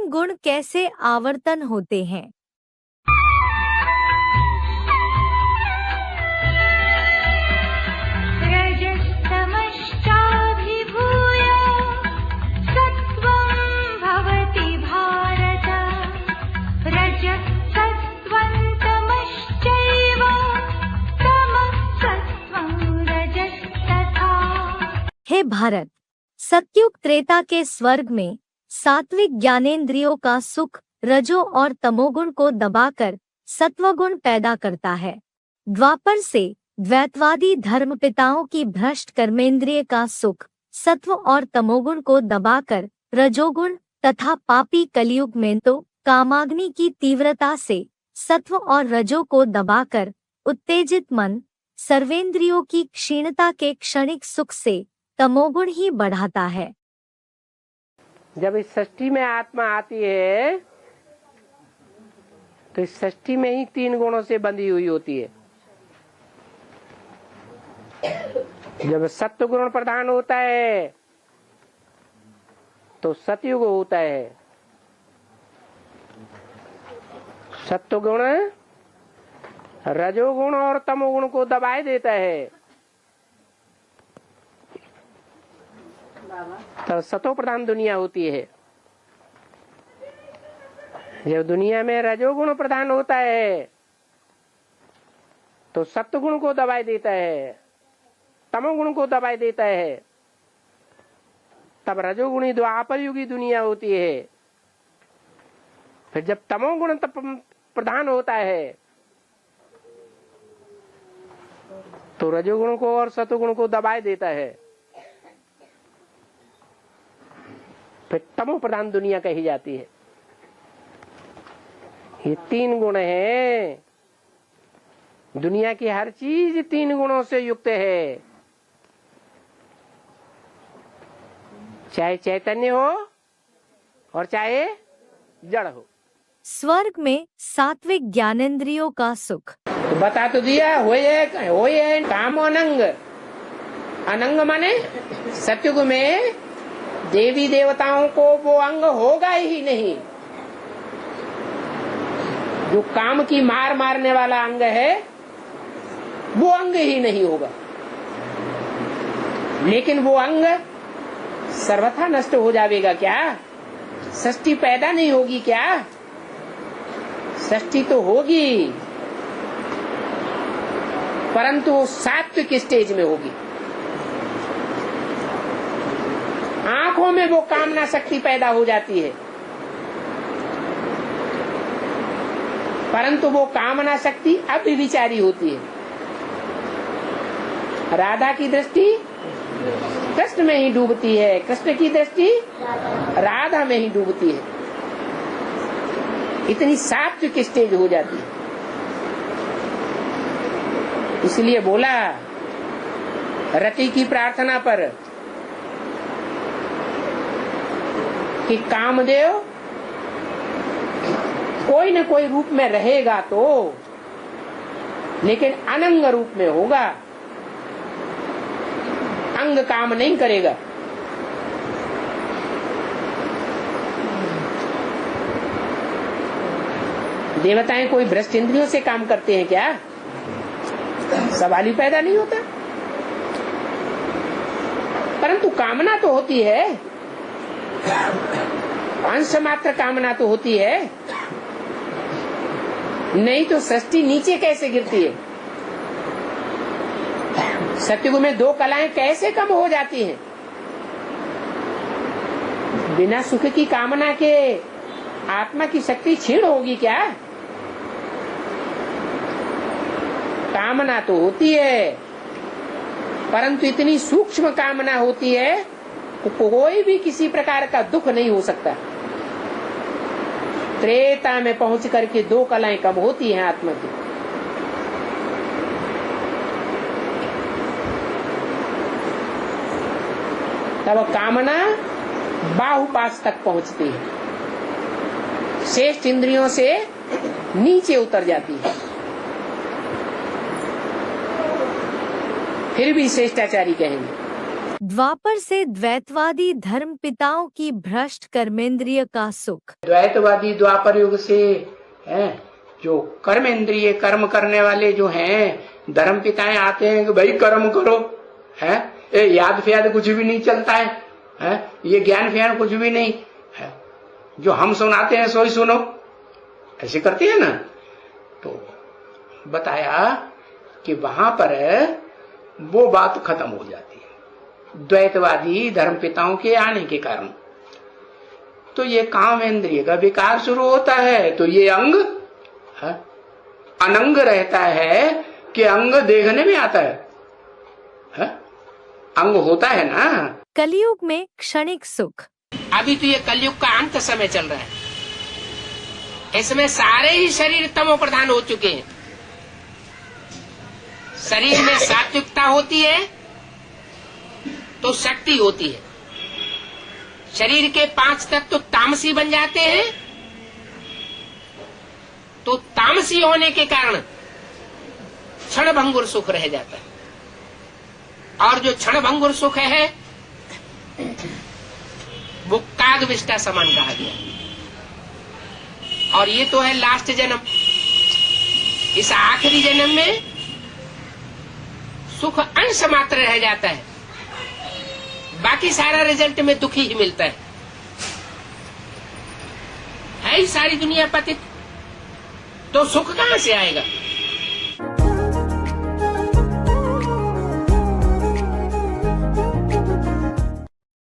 तीन गुण कैसे आवर्तन होते हैं? रजस्तमश्चाभिभूय सत्त्वं भवति भारत। रजः सत्त्वं तमश्चैव तमः सत्त्वं रजस्तथा। हे भारत, सत्युग त्रेता के स्वर्ग में सात्विक ज्ञानेंद्रियों का सुख रजो और तमोगुण को दबाकर सत्वगुण पैदा करता है। द्वापर से द्वैतवादी धर्मपिताओं की भ्रष्ट कर्मेंद्रिय का सुख सत्व और तमोगुण को दबाकर रजोगुण तथा पापी कलयुग में तो कामाग्नि की तीव्रता से सत्व और रजो को दबाकर उत्तेजित मन सर्वेंद्रियों की क्षीणता के क्षणिक सुख से तमोगुण ही बढ़ाता है। जब इस सृष्टि में आत्मा आती है तो इस सृष्टि में ही तीन गुणों से बंधी हुई होती है। जब सत्व गुण प्रधान होता है तो सतयुग होता है। सत्व गुण रजोगुण और तमोगुण को दबाए देता है तो सतो प्रधान दुनिया होती है। जब दुनिया में रजोगुण प्रधान होता है तो सत्वगुण को दबाए देता है, तमोगुण को दबाए देता है, तब रजोगुणी द्वापर युगी दुनिया होती है। फिर जब तमोगुण प्रधान होता है तो रजोगुण को और सतोगुण को दबाए देता है, फिर तमो प्रधान दुनिया कही जाती है। ये तीन गुण हैं। दुनिया की हर चीज तीन गुणों से युक्त है, चाहे चैतन्य हो और चाहे जड़ हो। स्वर्ग में सात्विक ज्ञानेंद्रियों का सुख तो बता तो दिया, होए काम अनंग। अनंग माने सत्युग में देवी देवताओं को वो अंग होगा ही नहीं। जो काम की मार मारने वाला अंग है वो अंग ही नहीं होगा। लेकिन वो अंग सर्वथा नष्ट हो जाएगा क्या? सृष्टि पैदा नहीं होगी क्या? सृष्टि तो होगी, परंतु वो सात्विक स्टेज में होगी। आंखों में वो कामना शक्ति पैदा हो जाती है, परंतु वो कामना शक्ति अव्यभिचारी होती है। राधा की दृष्टि कृष्ण में ही डूबती है, कृष्ण की दृष्टि राधा में ही डूबती है। इतनी सात्विक स्टेज हो जाती है। इसलिए बोला रति की प्रार्थना पर कि कामदेव कोई न कोई रूप में रहेगा तो, लेकिन अनंग रूप में होगा, अंग काम नहीं करेगा। देवताएं कोई भ्रष्ट इंद्रियों से काम करते हैं क्या? सवाल ही पैदा नहीं होता। परंतु कामना तो होती है, अंश मात्र कामना तो होती है, नहीं तो सृष्टि नीचे कैसे गिरती है? सत्युग में दो कलाएं कैसे कम हो जाती हैं? बिना सुख की कामना के आत्मा की शक्ति क्षीण होगी क्या? कामना तो होती है, परंतु इतनी सूक्ष्म कामना होती है तो कोई भी किसी प्रकार का दुख नहीं हो सकता। त्रेता में पहुंच करके दो कलाएं कम होती हैं आत्मा की। तब कामना बाहुपास तक पहुंचती है, शेष इंद्रियों से नीचे उतर जाती है। फिर भी श्रेष्ठाचारी कहेंगे। द्वापर से द्वैतवादी धर्मपिताओं की भ्रष्ट कर्मेंद्रिय का सुख। द्वैतवादी द्वापर युग से है, जो कर्मेंद्रिय कर्म करने वाले जो हैं धर्म पिताएं आते हैं कि भाई कर्म करो, है याद फ्याद कुछ भी नहीं चलता है, ये ज्ञान फ्यान कुछ भी नहीं है, जो हम सुनाते हैं सो ही सुनो, ऐसे करते हैं ना। तो बताया कि वहां पर वो बात खत्म हो जाती है द्वैतवादी धर्मपिताओं के आने के कारण। तो ये काम इंद्रिय का विकार शुरू होता है, तो ये अंग अनंग रहता है कि अंग देखने में आता है? अंग होता है ना। कलयुग में क्षणिक सुख। अभी तो ये कलयुग का अंत समय चल रहा है, इसमें सारे ही शरीर तमो प्रधान हो चुके हैं। शरीर में सात्विकता होती है तो शक्ति होती है, शरीर के 5 तत्व तो तामसी बन जाते हैं, तो तामसी होने के कारण क्षणभंगुर सुख रह जाता है, और जो क्षणभंगुर सुख है वो काग विष्टा समान कहा गया। और ये तो है लास्ट जन्म। इस आखिरी जन्म में सुख अंश मात्र रह जाता है, बाकी सारा रिजल्ट में दुखी ही मिलता है ही सारी दुनिया पतित, तो सुख कहां से आएगा?